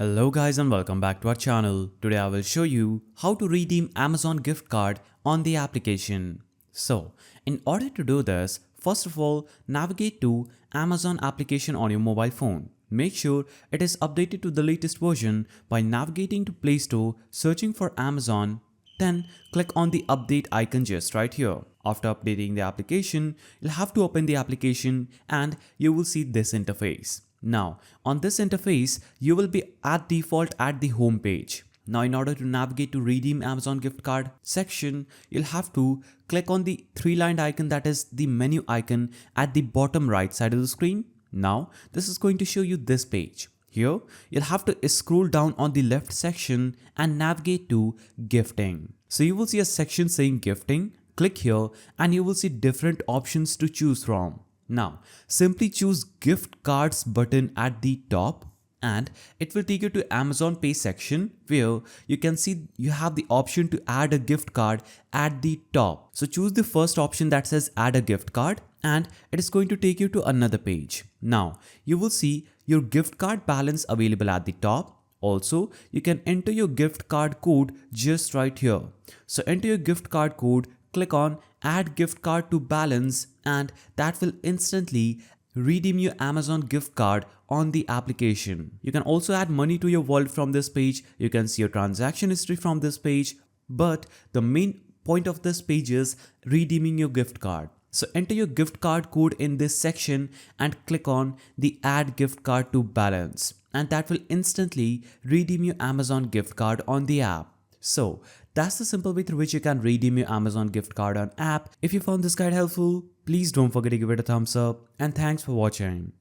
Hello guys and welcome back to our channel. Today I will show you how to redeem Amazon gift card on the application. So, in order to do this, first of all, navigate to Amazon application on your mobile phone. Make sure it is updated to the latest version by navigating to Play Store, searching for Amazon, then click on the update icon just right here. After updating the application, you'll have to open the application and you will see this interface. Now, on this interface, you will be at default at the home page. Now, in order to navigate to redeem Amazon gift card section, you'll have to click on the three-lined icon, that is the menu icon at the bottom right side of the screen. Now, this is going to show you this page. Here, you'll have to scroll down on the left section and navigate to gifting. So you will see a section saying gifting. Click here and you will see different options to choose from. Now, simply choose gift cards button at the top and it will take you to Amazon Pay section where you can see you have the option to add a gift card at the top. So choose the first option that says add a gift card and it is going to take you to another page. Now, you will see your gift card balance available at the top. Also, you can enter your gift card code just right here. So enter your gift card code, click on add gift card to balance and that will instantly redeem your Amazon gift card on the application. You can also add money to your wallet from this page. You can see your transaction history from this page. But the main point of this page is redeeming your gift card. So enter your gift card code in this section and click on the add gift card to balance and that will instantly redeem your Amazon gift card on the app. So that's the simple way through which you can redeem your Amazon gift card on app. If you found this guide helpful, please don't forget to give it a thumbs up and thanks for watching.